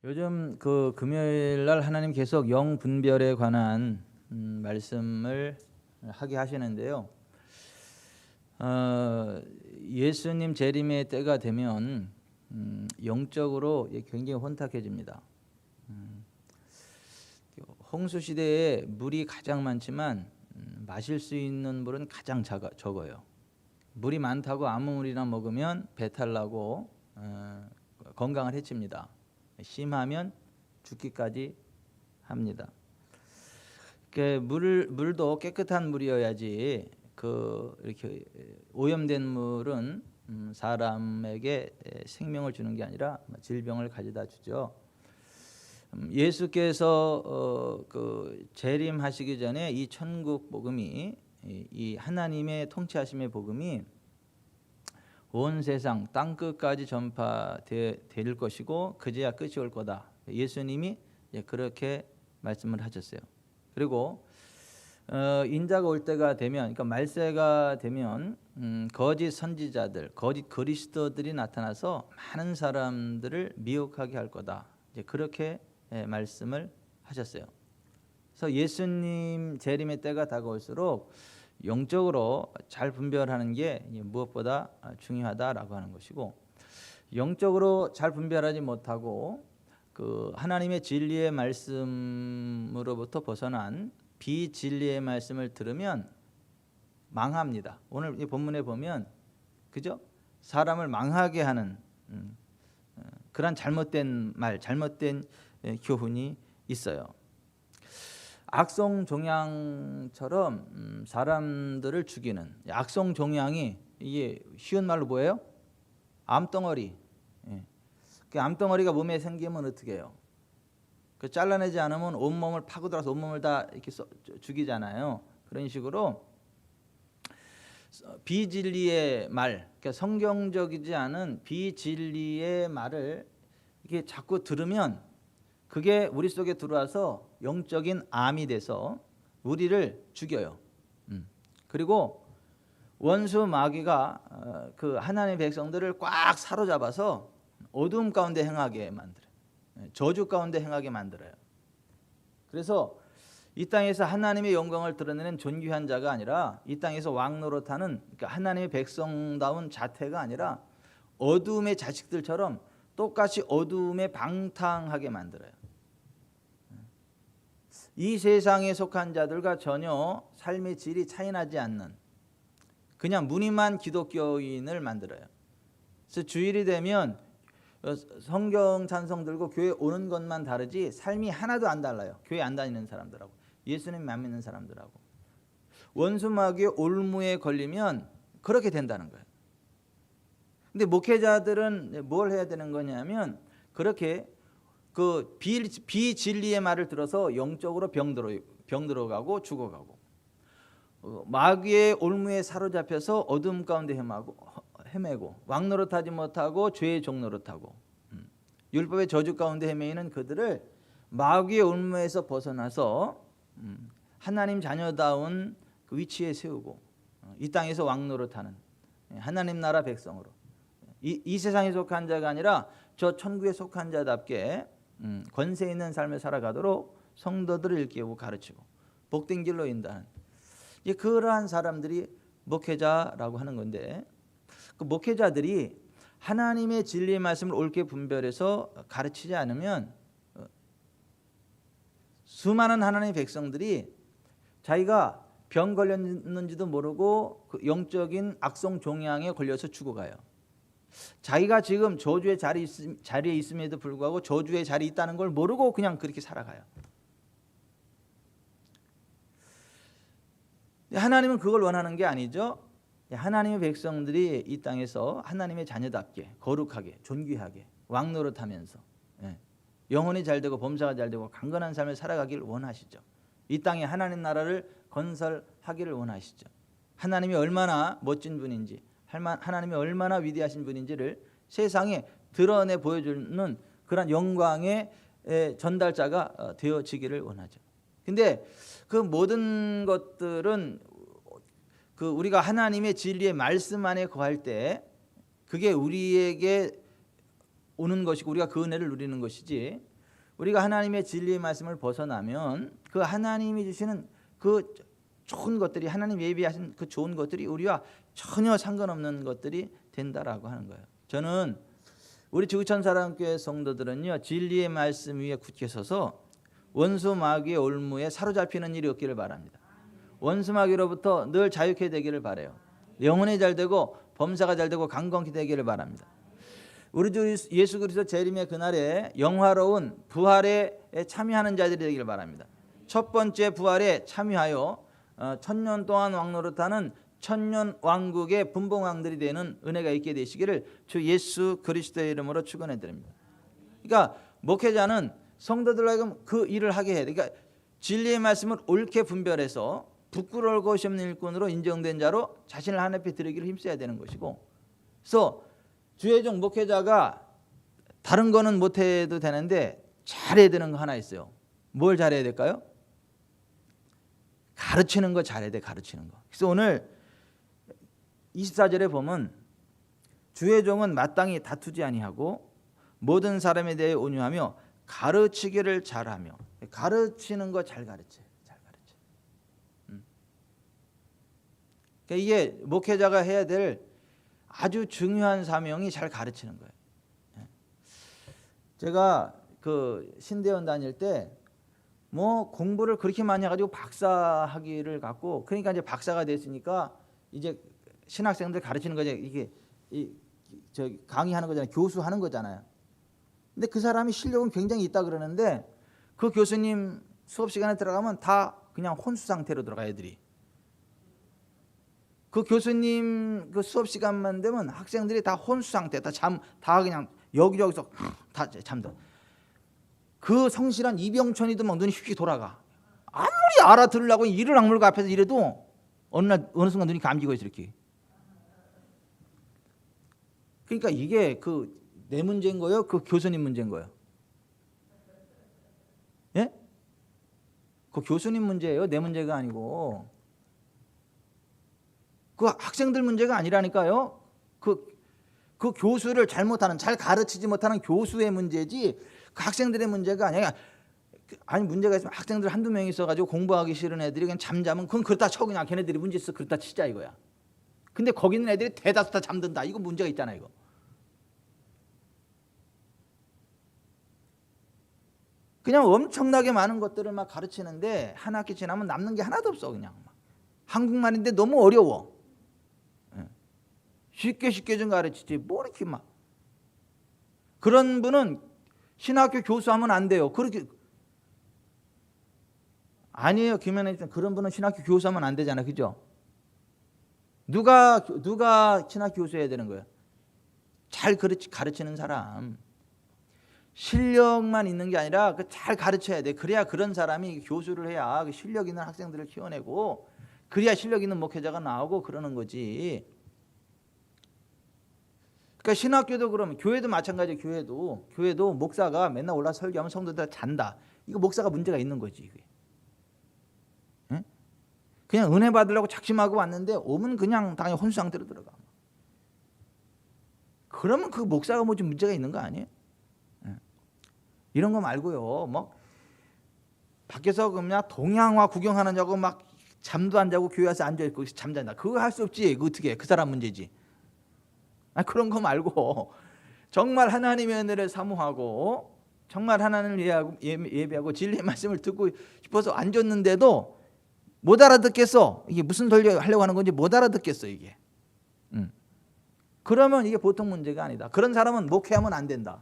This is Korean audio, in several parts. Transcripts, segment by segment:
요즘 그 금요일 날 하나님 계속 영 분별에 관한 말씀을 하게 하시는데요. 예수님 재림의 때가 되면 영적으로 굉장히 혼탁해집니다. 홍수 시대에 물이 가장 많지만 마실 수 있는 물은 가장 적어요. 물이 많다고 아무 물이나 먹으면 배탈 나고 건강을 해칩니다. 심하면 죽기까지 합니다. 물도 깨끗한 물이어야지 이렇게 오염된 물은 사람에게 생명을 주는 게 아니라 질병을 가져다 주죠. 예수께서 재림하시기 전에 이 천국 복음이, 이 하나님의 통치하심의 복음이 온 세상 땅 끝까지 전파될 것이고 그제야 끝이 올 거다. 예수님이 그렇게 말씀을 하셨어요. 그리고 인자가 올 때가 되면, 그러니까 말세가 되면 거짓 선지자들, 거짓 그리스도들이 나타나서 많은 사람들을 미혹하게 할 거다. 이제 그렇게 말씀을 하셨어요. 그래서 예수님 재림의 때가 다가올수록 영적으로 잘 분별하는 게 무엇보다 중요하다라고 하는 것이고, 영적으로 잘 분별하지 못하고 그 하나님의 진리의 말씀으로부터 벗어난 비진리의 말씀을 들으면 망합니다. 오늘 이 본문에 보면 그죠? 사람을 망하게 하는 그런 잘못된 말, 잘못된 교훈이 있어요. 악성 종양처럼 사람들을 죽이는 악성 종양이, 이게 쉬운 말로 뭐예요? 암덩어리. 그 암덩어리가 몸에 생기면 어떻게 해요? 그 잘라내지 않으면 온몸을 파고들어서 온몸을 다 이렇게 죽이잖아요. 그런 식으로 비진리의 말, 그러니까 성경적이지 않은 비진리의 말을 이게 자꾸 들으면 그게 우리 속에 들어와서 영적인 암이 돼서 우리를 죽여요. 그리고 원수 마귀가 그 하나님의 백성들을 꽉 사로잡아서 어둠 가운데 행하게 만들어요. 저주 가운데 행하게 만들어요. 그래서 이 땅에서 하나님의 영광을 드러내는 존귀한 자가 아니라, 이 땅에서 왕 노릇하는, 그러니까 하나님의 백성다운 자태가 아니라 어둠의 자식들처럼 똑같이 어둠에 방탕하게 만들어요. 이 세상에 속한 자들과 전혀 삶의 질이 차이나지 않는 그냥 무늬만 기독교인을 만들어요. 그래서 주일이 되면 성경 찬송 들고 교회 오는 것만 다르지 삶이 하나도 안 달라요. 교회 안 다니는 사람들하고, 예수님 안 믿는 사람들하고. 원수 마귀의 올무에 걸리면 그렇게 된다는 거예요. 근데 목회자들은 뭘 해야 되는 거냐면, 그렇게 그 비진리의 말을 들어서 영적으로 병들어가고 죽어가고, 마귀의 올무에 사로잡혀서 어둠 가운데 헤매고 왕노릇하지 못하고 죄의 종노릇하고 율법의 저주 가운데 헤매이는 그들을 마귀의 올무에서 벗어나서 하나님 자녀다운 그 위치에 세우고 이 땅에서 왕노릇하는 하나님 나라 백성으로, 이 세상에 속한 자가 아니라 저 천국에 속한 자답게 권세 있는 삶을 살아가도록 성도들을 일깨우고 가르치고 복된 길로 인도하는, 그러한 사람들이 목회자라고 하는 건데, 그 목회자들이 하나님의 진리의 말씀을 옳게 분별해서 가르치지 않으면 수많은 하나님의 백성들이 자기가 병 걸렸는지도 모르고 그 영적인 악성 종양에 걸려서 죽어가요. 자기가 지금 저주의 자리에 있음에도 불구하고 저주의 자리에 있다는 걸 모르고 그냥 그렇게 살아가요. 하나님은 그걸 원하는 게 아니죠. 하나님의 백성들이 이 땅에서 하나님의 자녀답게 거룩하게 존귀하게 왕노릇하면서 영혼이 잘되고 범사가 잘되고 강건한 삶을 살아가기를 원하시죠. 이 땅에 하나님 나라를 건설하기를 원하시죠. 하나님이 얼마나 멋진 분인지, 하나님이 얼마나 위대하신 분인지를 세상에 드러내 보여주는 그런 영광의 전달자가 되어지기를 원하죠. 근데 그 모든 것들은 우리가 하나님의 진리의 말씀 안에 거할 때 그게 우리에게 오는 것이고 우리가 그 은혜를 누리는 것이지, 우리가 하나님의 진리의 말씀을 벗어나면 그 하나님이 주시는 그 좋은 것들이, 하나님 예비하신 그 좋은 것들이 우리와 전혀 상관없는 것들이 된다라고 하는 거예요. 저는 우리 지구촌 사랑교회 성도들은요, 진리의 말씀 위에 굳게 서서 원수 마귀의 올무에 사로잡히는 일이 없기를 바랍니다. 원수 마귀로부터 늘 자유케 되기를 바라요. 영혼이 잘 되고 범사가 잘 되고 강건케 되기를 바랍니다. 우리 주 예수 그리스도 재림의 그날에 영화로운 부활에 참여하는 자들이 되기를 바랍니다. 첫 번째 부활에 참여하여 1000년 동안 왕노릇하는 천년 왕국의 분봉왕들이 되는 은혜가 있게 되시기를 주 예수 그리스도의 이름으로 축원해 드립니다. 그러니까 목회자는 성도들로 하여금 그 일을 하게 해야 돼. 그러니까 진리의 말씀을 옳게 분별해서 부끄러울 것이 없는 일꾼으로 인정된 자로 자신을 하나님 앞에 드리기를 힘써야 되는 것이고, 그래서 주의 종 목회자가 다른 거는 못해도 되는데 잘해야 되는 거 하나 있어요. 뭘 잘해야 될까요? 가르치는 거 잘해야 돼. 가르치는 거. 그래서 오늘 24절에 보면 주의 종은 마땅히 다투지 아니하고 모든 사람에 대해 온유하며 가르치기를 잘하며. 가르치는 거 잘 가르쳐. 잘 가르쳐. 그러니까 이게 목회자가 해야 될 아주 중요한 사명이 잘 가르치는 거예요. 제가 그 신대원 다닐 때 뭐 공부를 그렇게 많이 해가지고 박사 학위를 갖고, 그러니까 이제 박사가 됐으니까 이제 신학생들 가르치는 거죠. 이게 저 강의하는 거잖아요. 교수하는 거잖아요. 근데 그 사람이 실력은 굉장히 있다 그러는데 그 교수님 수업 시간에 들어가면 다 그냥 혼수 상태로 들어가 애들이. 그 교수님 그 수업 시간만 되면 학생들이 다 혼수 상태, 다 그냥 여기저기서 다 잠들. 그 성실한 이병천이도 막 눈이 휙휙 돌아가. 아무리 알아들으려고 이를 악물고 앞에서 이래도 어느 순간 눈이 감기고 있어 이렇게. 그러니까 이게 그 내 문제인 거예요? 그 교수님 문제인 거예요? 예? 그 교수님 문제예요. 내 문제가 아니고. 그 학생들 문제가 아니라니까요. 그 교수를 잘못하는, 잘 가르치지 못하는 교수의 문제지 그 학생들의 문제가 아니야. 아니 문제가 있으면 학생들 한두 명 있어가지고 공부하기 싫은 애들이 그냥 잠자면 그건 그렇다 쳐. 그냥 걔네들이 문제 있어 그렇다 치자 이거야. 근데 거기 있는 애들이 대다수 다 잠든다. 이거 문제가 있잖아 이거. 그냥 엄청나게 많은 것들을 막 가르치는데 한 학기 지나면 남는 게 하나도 없어. 그냥 한국말인데 너무 어려워. 쉽게 좀 가르치지 뭐 이렇게 막. 그런 분은 신학교 교수하면 안 돼요. 그렇게 아니에요. 김현애 씨, 그런 분은 신학교 교수하면 안 되잖아, 그죠? 누가 신학교 교수해야 되는 거예요? 잘 가르치는 사람. 실력만 있는 게 아니라 잘 가르쳐야 돼. 그래야 그런 사람이 교수를 해야 그 실력 있는 학생들을 키워내고, 그래야 실력 있는 목회자가 나오고 그러는 거지. 그러니까 신학교도 그러면 교회도 마찬가지예요. 교회도 목사가 맨날 올라 설교하면 성도들 잔다. 이거 목사가 문제가 있는 거지. 이게. 응? 그냥 은혜 받으려고 작심하고 왔는데 오면 그냥 당연히 혼수 상태로 들어가. 그러면 그 목사가 뭐 좀 문제가 있는 거 아니에요? 응. 이런 거 말고요. 뭐 밖에서 그냥 동양화 구경하는 자고 막 잠도 안 자고 교회 와서 앉아 있고 잠잔다. 그거 할 수 없지. 그 어떻게? 그 사람 문제지. 그런 거 말고 정말 하나님의 은혜를 사모하고 정말 하나님을 예배하고 진리의 말씀을 듣고 싶어서 앉았는데도 못 알아듣겠어. 이게 무슨 설교 하려고 하는 건지 못 알아듣겠어 이게. 그러면 이게 보통 문제가 아니다. 그런 사람은 목회하면 안 된다.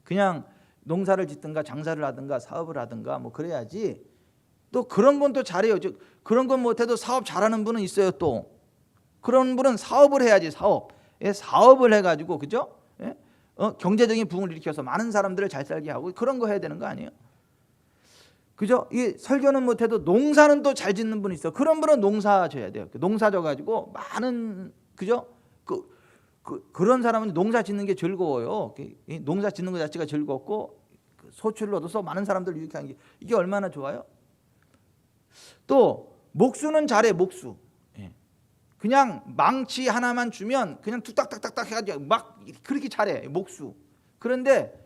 그냥 농사를 짓든가 장사를 하든가 사업을 하든가 뭐 그래야지. 또 그런 건 또 잘해요. 그런 건 못해도 사업 잘하는 분은 있어요. 또 그런 분은 사업을 해야지. 사업을 해가지고 그죠? 경제적인 부흥을 일으켜서 많은 사람들을 잘 살게 하고 그런 거 해야 되는 거 아니에요? 그죠? 이 설교는 못해도 농사는 또 잘 짓는 분이 있어. 그런 분은 농사 져야 돼요. 농사 져가지고 많은 그죠? 그런 사람은 농사 짓는 게 즐거워요. 농사 짓는 것 자체가 즐겁고 소출을 얻어서 많은 사람들을 유익하는 게 이게 얼마나 좋아요? 또 목수는 잘해. 목수. 그냥 망치 하나만 주면 그냥 뚝딱딱딱딱 해가지고 막 그렇게 잘해 목수. 그런데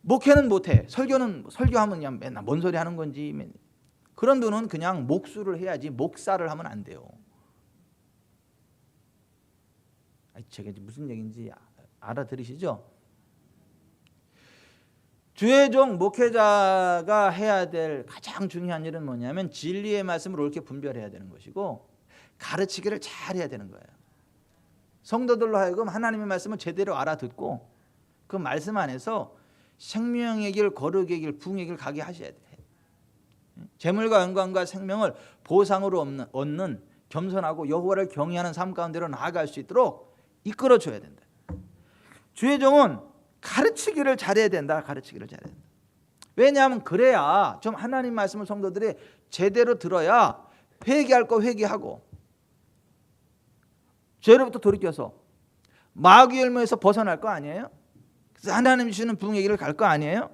목회는 못해. 설교하면 그냥 맨날 뭔 소리 하는 건지. 그런 분은 그냥 목수를 해야지 목사를 하면 안 돼요. 제가 무슨 얘기인지 알아들으시죠? 주의 종 목회자가 해야 될 가장 중요한 일은 뭐냐면 진리의 말씀을 옳게 분별해야 되는 것이고 가르치기를 잘 해야 되는 거예요. 성도들로 하여금 하나님의 말씀을 제대로 알아듣고 그 말씀 안에서 생명의 길, 거룩의 길, 부흥의 길 가게 하셔야 돼요. 재물과 영광과 생명을 보상으로 얻는 겸손하고 여호와를 경외하는 삶 가운데로 나아갈 수 있도록 이끌어줘야 된다. 주의 종은 가르치기를 잘해야 된다. 가르치기를 잘해야 된다. 왜냐하면 그래야 좀 하나님 말씀을 성도들이 제대로 들어야 회개할 거 회개하고 죄로부터 돌이켜서 마귀 열매에서 벗어날 거 아니에요? 그래서 하나님 주시는 부흥의 길을 갈 거 아니에요?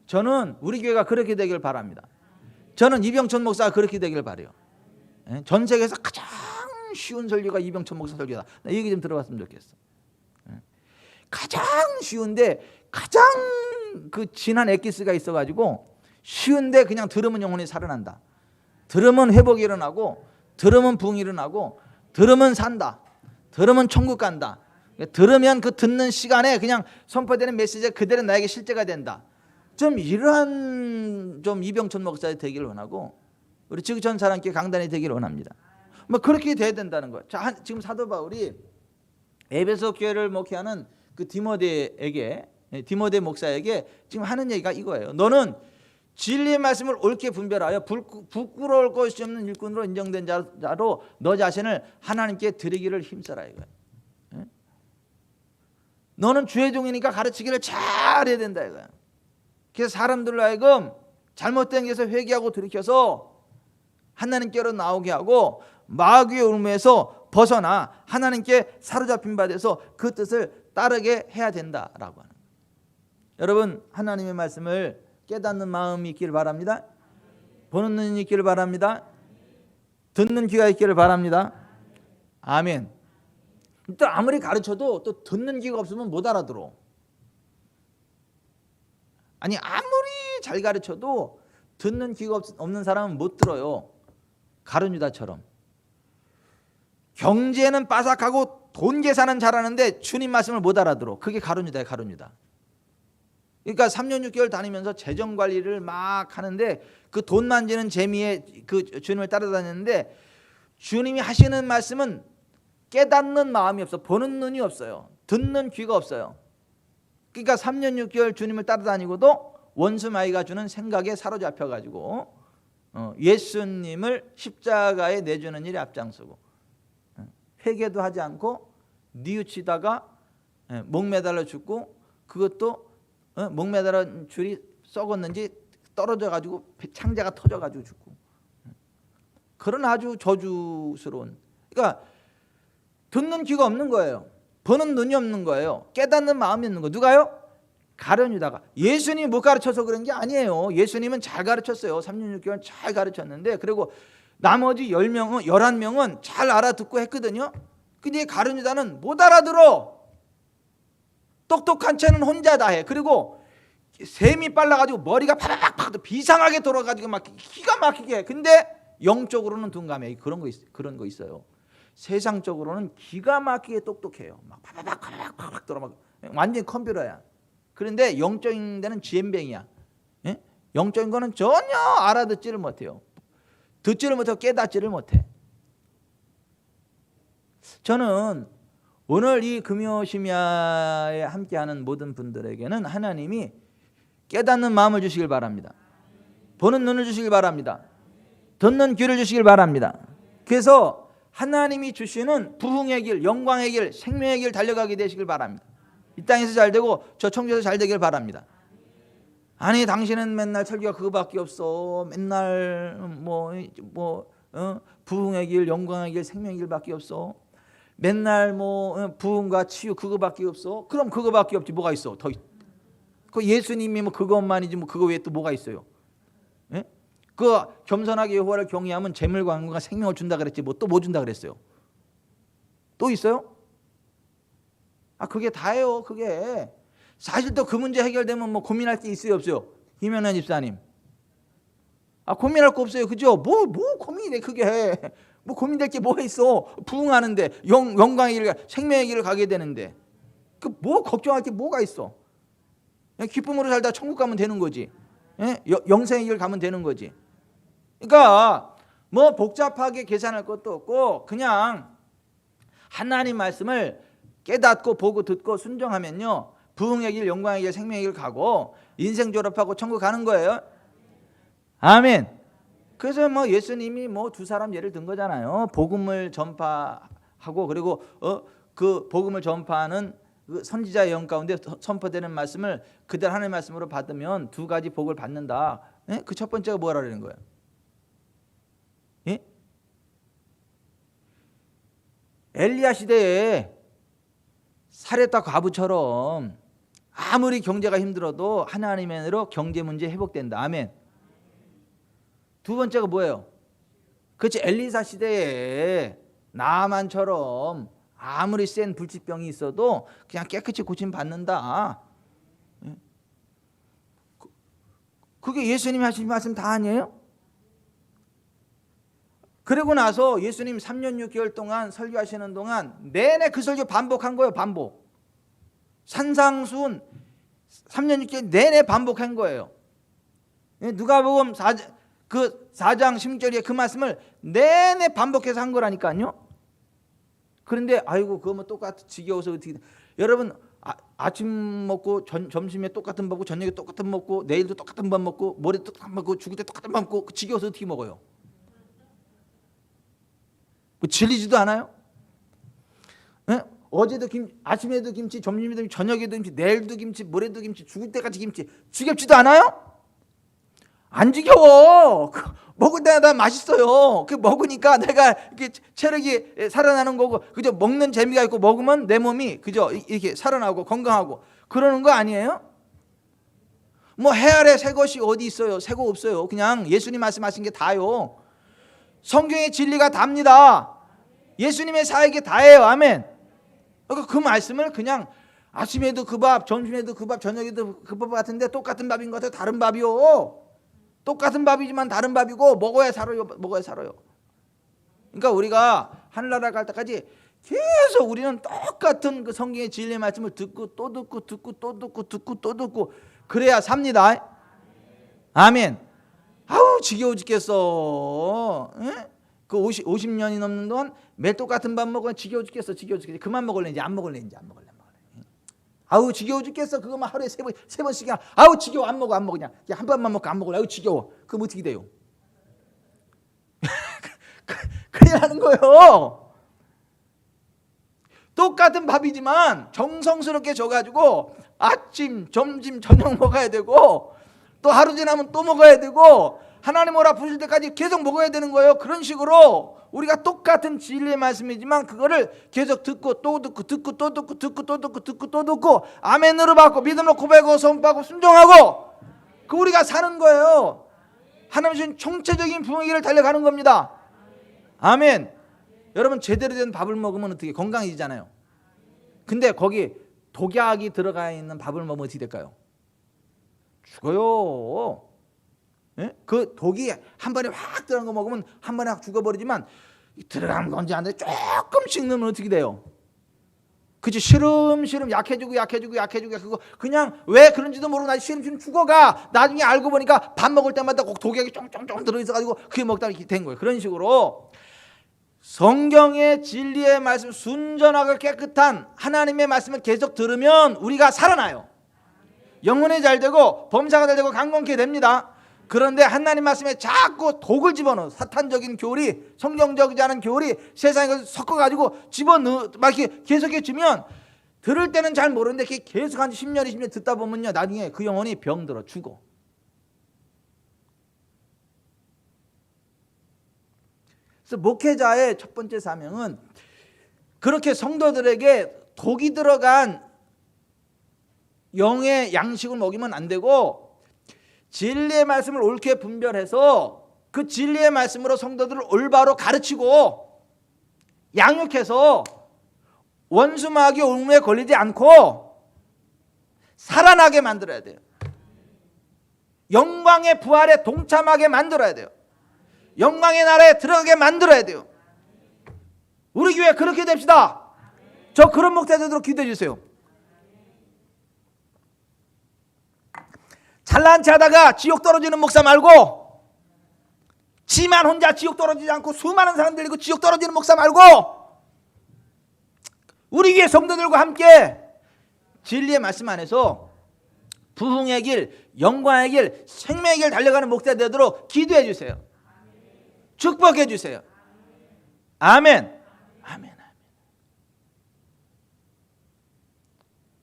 저는 우리 교회가 그렇게 되길 바랍니다. 저는 이병천 목사가 그렇게 되길 바라요. 전 세계에서 가장 쉬운 설교가 이병천 목사 설교다. 이 얘기 좀 들어봤으면 좋겠어. 가장 쉬운데 가장 그 진한 엑기스가 있어가지고 쉬운데 그냥 들으면 영혼이 살아난다. 들으면 회복이 일어나고 들으면 부흥이 일어나고 들으면 산다. 들으면 천국 간다. 들으면 그 듣는 시간에 그냥 선포되는 메시지가 그대로 나에게 실제가 된다. 좀 이러한 좀 이병천 목사가 되기를 원하고 우리 지구촌 사랑교회 강단이 되기를 원합니다. 뭐 그렇게 돼야 된다는 거예요. 자, 지금 사도 바울이 에베소 교회를 목회하는 그 디모데 목사에게 지금 하는 얘기가 이거예요. 너는 진리의 말씀을 옳게 분별하여 부끄러울 것이 없는 일꾼으로 인정된 자로 너 자신을 하나님께 드리기를 힘써라 이거예요. 너는 주의 종이니까 가르치기를 잘해야 된다 이거예요. 그래서 사람들로 하여금 잘못된 것에서 회개하고 돌이켜서 하나님께로 나오게 하고 마귀의 울음에서 벗어나 하나님께 사로잡힌 바 돼서 그 뜻을 따르게 해야 된다라고 하는 거예요. 여러분 하나님의 말씀을 깨닫는 마음이 있기를 바랍니다. 보는 눈이 있기를 바랍니다. 듣는 귀가 있기를 바랍니다. 아멘. 또 아무리 가르쳐도 또 듣는 귀가 없으면 못 알아들어. 아니 아무리 잘 가르쳐도 듣는 귀가 없는 사람은 못 들어요. 가룟유다처럼. 경제는 빠삭하고 돈 계산은 잘하는데 주님 말씀을 못 알아들어. 그게 가룟유다예요. 가룟유다. 그러니까 3년 6개월 다니면서 재정 관리를 막 하는데 그 돈 만지는 재미에 그 주님을 따라다녔는데 주님이 하시는 말씀은 깨닫는 마음이 없어. 보는 눈이 없어요. 듣는 귀가 없어요. 그러니까 3년 6개월 주님을 따라다니고도 원수 마귀가 주는 생각에 사로잡혀가지고 예수님을 십자가에 내주는 일에 앞장서고 회개도 하지 않고 뉘우치다가 목매달려 죽고 그것도 목매달은 줄이 썩었는지 떨어져가지고 창자가 터져가지고 죽고 그런 아주 저주스러운. 그러니까 듣는 귀가 없는 거예요. 보는 눈이 없는 거예요. 깨닫는 마음이 없는 거. 누가요? 가룟유다가. 예수님이 못 가르쳐서 그런 게 아니에요. 예수님은 잘 가르쳤어요. 3년 6개월 잘 가르쳤는데 그리고 나머지 10명은 11명은 잘 알아듣고 했거든요. 근데 가룟유다는 못 알아들어. 똑똑한 채는 혼자 다 해. 그리고 셈이 빨라가지고 머리가 파닥파닥 비상하게 돌아가지고 막 기가 막히게 해. 근데 영적으로는 둔감해. 그런 거 있어요. 세상적으로는 기가 막히게 똑똑해요. 막 파닥파닥 돌아 막 완전 컴퓨터야. 그런데 영적인 데는 지엠뱅이야. 예? 영적인 거는 전혀 알아듣지를 못해요. 듣지를 못하고 깨닫지를 못해. 저는 오늘 이 금요심야에 함께하는 모든 분들에게는 하나님이 깨닫는 마음을 주시길 바랍니다. 보는 눈을 주시길 바랍니다. 듣는 귀를 주시길 바랍니다. 그래서 하나님이 주시는 부흥의 길, 영광의 길, 생명의 길 달려가게 되시길 바랍니다. 이 땅에서 잘 되고 저 청주에서 잘 되길 바랍니다. 아니 당신은 맨날 설교가 그거밖에 없어. 맨날 부흥의 길, 영광의 길, 생명의 길밖에 없어. 맨날 부흥과 치유 그거밖에 없어. 그럼 그거밖에 없지 뭐가 있어? 그 예수님이 그것만이지 그거 외에 또 뭐가 있어요? 예? 그 겸손하게 여호와를 경외하면 재물과 영광과 생명을 준다 그랬지 또 뭐 준다 그랬어요? 또 있어요? 그게 다예요. 그게 사실 또 그 문제 해결되면 뭐 고민할 게 있어요, 없어요? 김현현 집사님. 고민할 거 없어요, 그죠? 뭐 고민이 그게 뭐 고민될 게 뭐가 있어? 부흥하는데 영광의 길을 생명의 길을 가게 되는데 그 뭐 걱정할 게 뭐가 있어? 기쁨으로 살다 천국 가면 되는 거지. 예? 영생의 길 가면 되는 거지. 그러니까 뭐 복잡하게 계산할 것도 없고 그냥 하나님 말씀을 깨닫고 보고 듣고 순종하면요, 부흥의 길, 영광의 길, 생명의 길 가고 인생 졸업하고 천국 가는 거예요. 아멘. 그래서 뭐 예수님이 뭐 두 사람 예를 든 거잖아요. 복음을 전파하고 그리고 그 복음을 전파하는 그 선지자의 영 가운데 선포되는 말씀을 그대로 하나님의 말씀으로 받으면 두 가지 복을 받는다. 예? 그 첫 번째가 뭐라는 거예요? 예? 엘리야 시대에 사렙다 과부처럼 아무리 경제가 힘들어도 하나님의 은혜로 경제 문제 회복된다. 아멘. 두 번째가 뭐예요? 그렇지, 엘리사 시대에 나아만처럼 아무리 센 불치병이 있어도 그냥 깨끗이 고침 받는다. 그게 예수님이 하신 말씀 다 아니에요? 그리고 나서 예수님 3년 6개월 동안 설교하시는 동안 내내 그 설교 반복한 거예요. 반복. 산상수훈 3년 6개월 내내 반복한 거예요. 누가복음 4장 16절에 그 말씀을 내내 반복해서 한 거라니까요. 그런데 아이고 그거 뭐 똑같이 지겨워서 어떻게 여러분 아침 먹고 점심에 똑같은 밥 먹고 저녁에 똑같은 먹고 내일도 똑같은 밥 먹고 모레도 똑같은 밥 먹고 죽을 때 똑같은 밥 먹고 지겨워서 어떻게 먹어요? 뭐 질리지도 않아요? 네? 어제도 아침에도 김치, 점심에도 김치, 저녁에도 김치, 내일도 김치, 모레도 김치, 죽을 때까지 김치. 지겹지도 않아요? 안 지겨워. 먹을 때마다 맛있어요. 그 먹으니까 내가 이렇게 체력이 살아나는 거고, 그죠? 먹는 재미가 있고 먹으면 내 몸이 그죠? 이렇게 살아나고 건강하고 그러는 거 아니에요? 뭐 해 아래 새 것이 어디 있어요? 새 거 없어요. 그냥 예수님 말씀하신 게 다요. 성경의 진리가 답니다. 예수님의 사역이 다예요. 아멘. 그러니까 그 말씀을 그냥 아침에도 그 밥, 점심에도 그 밥, 저녁에도 그 밥 같은데 똑같은 밥인 것 같아요. 다른 밥이요. 똑같은 밥이지만 다른 밥이고 먹어야 살아요. 먹어야 살아요. 그러니까 우리가 하늘나라 갈 때까지 계속 우리는 똑같은 그 성경의 진리의 말씀을 듣고 또 듣고 듣고 또 듣고 듣고 또 듣고 그래야 삽니다. 아멘. 아우 지겨워 죽겠어. 에? 그 50년이 넘는 동안 매일 똑같은 밥 먹으면 지겨워 죽겠어. 지겨워 죽겠어. 그만 먹을래 이제 안 먹을래 이제 안 먹을래. 아우 지겨워 죽겠어. 그거만 하루에 세 번씩 아우 지겨워 안 먹어 그냥 한 번만 먹고 안 먹을래. 아우 지겨워. 그럼 어떻게 돼요? 큰일 나는 거예요. 똑같은 밥이지만 정성스럽게 줘가지고 아침, 점심, 저녁 먹어야 되고 또 하루 지나면 또 먹어야 되고 하나님 오라 부르실 때까지 계속 먹어야 되는 거예요. 그런 식으로 우리가 똑같은 진리의 말씀이지만 그거를 계속 듣고 또 듣고 듣고 또 듣고 듣고 또 듣고 듣고 또 듣고 아멘으로 받고 믿음으로 고백하고 선포하고 순종하고 그 우리가 사는 거예요. 하나님 주신 총체적인 부흥의 길을 달려가는 겁니다. 아멘. 여러분 제대로 된 밥을 먹으면 어떻게 건강해지잖아요. 근데 거기 독약이 들어가 있는 밥을 먹으면 어떻게 될까요? 죽어요. 예? 그 독이 한 번에 확 들어간 거 먹으면 한 번에 확 죽어버리지만 들어간 건지 안 돼 조금씩 넣으면 어떻게 돼요? 그치 시름시름 약해지고 그거 그냥 왜 그런지도 모르고 나 시름시름 죽어가. 나중에 알고 보니까 밥 먹을 때마다 꼭 독약이 쫑쫑쫑 들어있어가지고 그게 먹다가 이렇게 된 거예요. 그런 식으로 성경의 진리의 말씀 순전하고 깨끗한 하나님의 말씀을 계속 들으면 우리가 살아나요. 영혼이 잘 되고 범사가 잘 되고 강건케 됩니다. 그런데 하나님 말씀에 자꾸 독을 집어넣어 사탄적인 교리, 성경적이지 않은 교리 세상에 섞어가지고 집어넣어 막 이렇게 계속해 주면 들을 때는 잘 모르는데 계속 한 10년 20년 듣다 보면요 나중에 그 영혼이 병들어 죽어. 그래서 목회자의 첫 번째 사명은 그렇게 성도들에게 독이 들어간 영의 양식을 먹이면 안 되고 진리의 말씀을 옳게 분별해서 그 진리의 말씀으로 성도들을 올바로 가르치고 양육해서 원수마귀 올무에 걸리지 않고 살아나게 만들어야 돼요. 영광의 부활에 동참하게 만들어야 돼요. 영광의 나라에 들어가게 만들어야 돼요. 우리 교회 그렇게 됩시다. 저 그런 목사 되도록 기도해 주세요. 잘난 체 하다가 지옥 떨어지는 목사 말고, 지만 혼자 지옥 떨어지지 않고 수많은 사람 들리고 지옥 떨어지는 목사 말고, 우리 교회 성도들과 함께 진리의 말씀 안에서 부흥의 길, 영광의 길, 생명의 길 달려가는 목사 되도록 기도해 주세요. 축복해 주세요. 아멘. 아멘.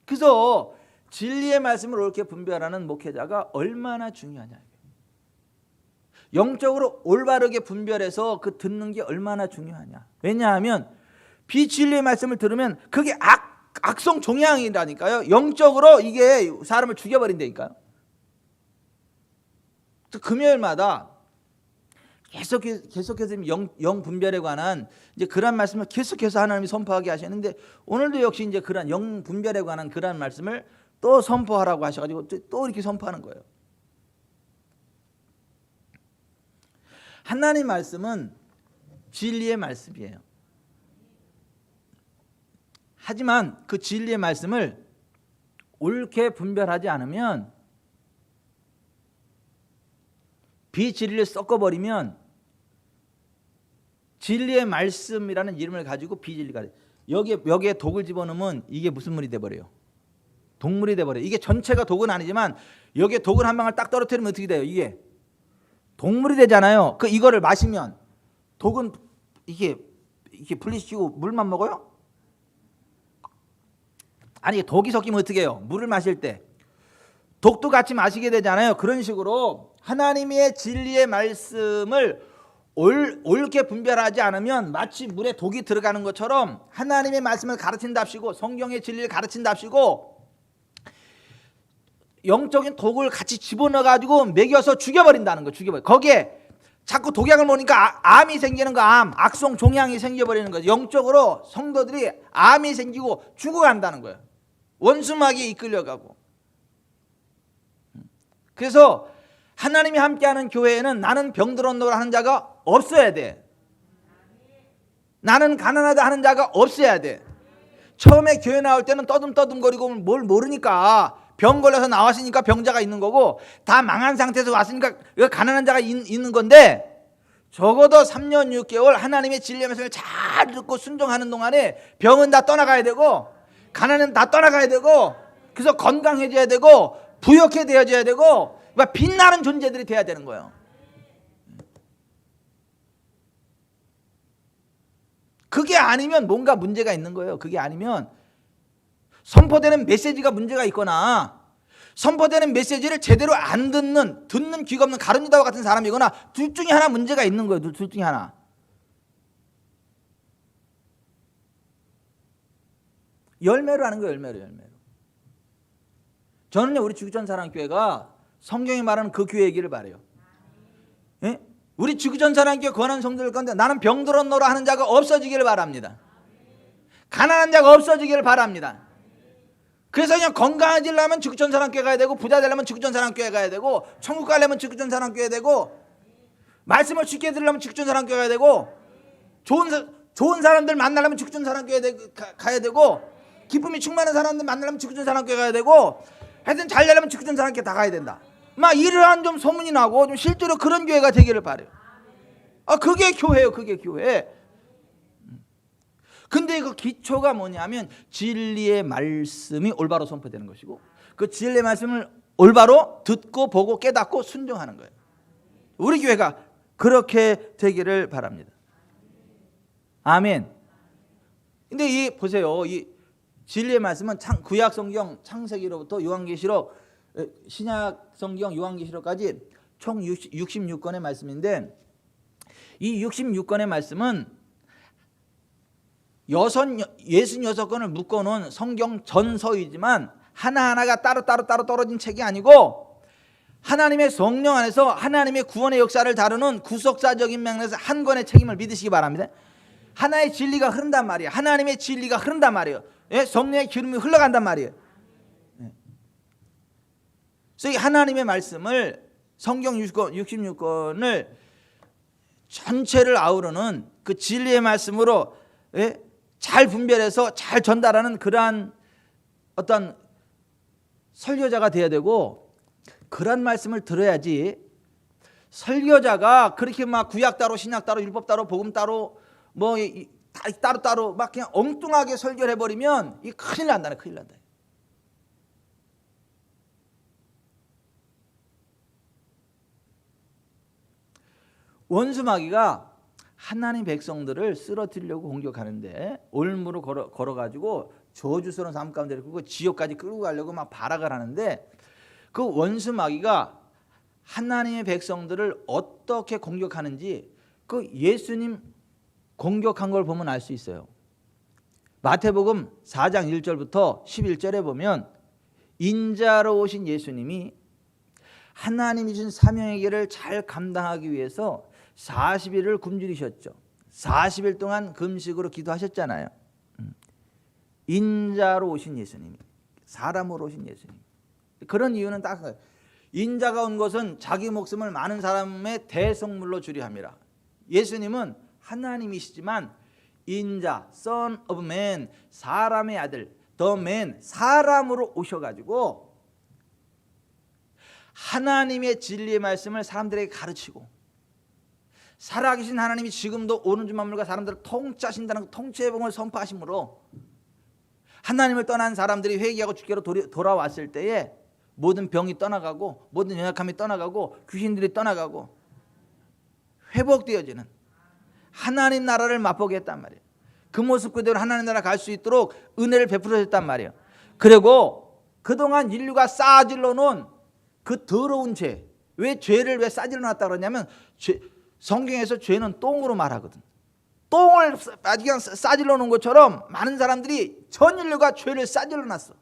그래서 진리의 말씀을 옳게 분별하는 목회자가 얼마나 중요하냐. 영적으로 올바르게 분별해서 그 듣는 게 얼마나 중요하냐. 왜냐하면 비진리의 말씀을 들으면 그게 악성 종양이라니까요. 영적으로 이게 사람을 죽여버린다니까요. 금요일마다 계속해서 영 분별에 관한 이제 그런 말씀을 계속해서 하나님이 선포하게 하시는데, 오늘도 역시 이제 그런 영 분별에 관한 그런 말씀을 또 선포하라고 하셔가지고 또 이렇게 선포하는 거예요. 하나님 말씀은 진리의 말씀이에요. 하지만 그 진리의 말씀을 옳게 분별하지 않으면, 비진리를 섞어버리면 진리의 말씀이라는 이름을 가지고 비진리가 돼. 여기에 독을 집어넣으면 이게 무슨 물이 돼버려요? 독물이 돼버려요. 이게 전체가 독은 아니지만 여기에 독을 한 방울 딱 떨어뜨리면 어떻게 돼요? 이게 독물이 되잖아요. 이거를 마시면 독은 이게 분리시키고 물만 먹어요? 아니, 독이 섞이면 어떻게 해요? 물을 마실 때 독도 같이 마시게 되잖아요. 그런 식으로 하나님의 진리의 말씀을 옳게 분별하지 않으면 마치 물에 독이 들어가는 것처럼 하나님의 말씀을 가르친답시고 성경의 진리를 가르친답시고 영적인 독을 같이 집어넣어가지고 먹여서 죽여버린다는 거. 거기에 자꾸 독약을 먹으니까 암이 생기는 거. 악성 종양이 생겨버리는 거죠. 영적으로 성도들이 암이 생기고 죽어간다는 거예요. 원수마귀에 이끌려가고. 그래서 하나님이 함께하는 교회에는 나는 병들었노라 하는 자가 없어야 돼. 나는 가난하다 하는 자가 없어야 돼. 처음에 교회 나올 때는 떠듬떠듬거리고 뭘 모르니까 병 걸려서 나왔으니까 병자가 있는 거고, 다 망한 상태에서 왔으니까 가난한 자가 있는 건데, 적어도 3년 6개월 하나님의 진리의 말씀을 잘 듣고 순종하는 동안에 병은 다 떠나가야 되고 가난은 다 떠나가야 되고, 그래서 건강해져야 되고 부욕해 되어져야 되고 빛나는 존재들이 돼야 되는 거예요. 그게 아니면 뭔가 문제가 있는 거예요. 그게 아니면 선포되는 메시지가 문제가 있거나 선포되는 메시지를 제대로 안 듣는 귀가 없는 가룟유다와 같은 사람이거나, 둘 중에 하나 문제가 있는 거예요. 둘 중에 하나. 열매로 하는 거예요. 열매로. 저는요, 우리 지구촌사랑교회가 성경이 말하는 그 교회이기를 바라요. 예? 우리 지구촌사랑교회 권한 성도들 가운데 나는 병들었노라 하는 자가 없어지기를 바랍니다. 가난한 자가 없어지기를 바랍니다. 그래서 그냥 건강해지려면 지구촌사랑교회 가야 되고, 부자 되려면 지구촌사랑교회 가야 되고, 천국 가려면 지구촌사랑교회 되고, 말씀을 쉽게 들으려면 지구촌사랑교회 가야 되고, 좋은 사람들 만나려면 지구촌사랑교회 가야 되고, 기쁨이 충만한 사람들 만나려면 지구촌사랑교회 가야 되고, 하여튼 잘 되려면 지구촌사랑교회 다 가야 된다. 막 이러한 좀 소문이 나고 좀 실제로 그런 교회가 되기를 바라요. 그게 교회예요. 그게 교회. 근데 그 기초가 뭐냐면 진리의 말씀이 올바로 선포되는 것이고, 그 진리의 말씀을 올바로 듣고 보고 깨닫고 순종하는 거예요. 우리 교회가 그렇게 되기를 바랍니다. 아멘. 근데 보세요. 이 진리의 말씀은 구약 성경 창세기로부터 요한계시록, 신약 성경 요한계시록까지 총 66권의 말씀인데, 이 66권의 말씀은 66권을 묶어놓은 성경 전서이지만 하나하나가 따로 떨어진 책이 아니고, 하나님의 성령 안에서 하나님의 구원의 역사를 다루는 구속사적인 맥락에서 한 권의 책임을 믿으시기 바랍니다. 하나의 진리가 흐른단 말이에요. 하나님의 진리가 흐른단 말이에요. 예? 성령의 기름이 흘러간단 말이에요. 그래서 이 하나님의 말씀을 성경 66권을 전체를 아우르는 그 진리의 말씀으로 잘 분별해서 잘 전달하는 그러한 어떤 설교자가 돼야 되고, 그런 말씀을 들어야지. 설교자가 그렇게 막 구약 따로 신약 따로 율법 따로 복음 따로 뭐 따로 막 그냥 엉뚱하게 설교를 해버리면 이 큰일 난다네. 큰일 난다. 원수 마귀가 하나님 백성들을 쓰러뜨리려고 공격하는데 올무로 걸어가지고 저주스러운 삶 가운데 끌고 지옥까지 끌고 가려고 막 발악을 하는데, 그 원수 마귀가 하나님의 백성들을 어떻게 공격하는지 그 예수님 공격한 걸 보면 알 수 있어요. 마태복음 4장 1절부터 11절에 보면 인자로 오신 예수님이 하나님이 주신 사명의 길을 잘 감당하기 위해서 40일을 굶주리셨죠. 40일 동안 금식으로 기도하셨잖아요. 인자로 오신 예수님, 사람으로 오신 예수님. 그런 이유는 딱 인자가 온 것은 자기 목숨을 많은 사람의 대속물로 주려 함이라. 예수님은 하나님이시지만 인자, Son of Man, 사람의 아들, The Man, 사람으로 오셔가지고 하나님의 진리의 말씀을 사람들에게 가르치고, 살아계신 하나님이 지금도 오는 주 만물과 사람들을 통치하신다는 통치의 복음을 선포하심으로 하나님을 떠난 사람들이 회개하고 주께로 돌아왔을 때에 모든 병이 떠나가고 모든 연약함이 떠나가고 귀신들이 떠나가고 회복되어지는 하나님 나라를 맛보게 했단 말이에요. 그 모습 그대로 하나님 나라 갈 수 있도록 은혜를 베풀어 줬단 말이에요. 그리고 그동안 인류가 싸질러 놓은 그 더러운 죄, 왜 죄를 왜 싸질러 놨다 그러냐면 성경에서 죄는 똥으로 말하거든. 똥을 그냥 싸질러 놓은 것처럼 많은 사람들이 전 인류가 죄를 싸질러 놨어.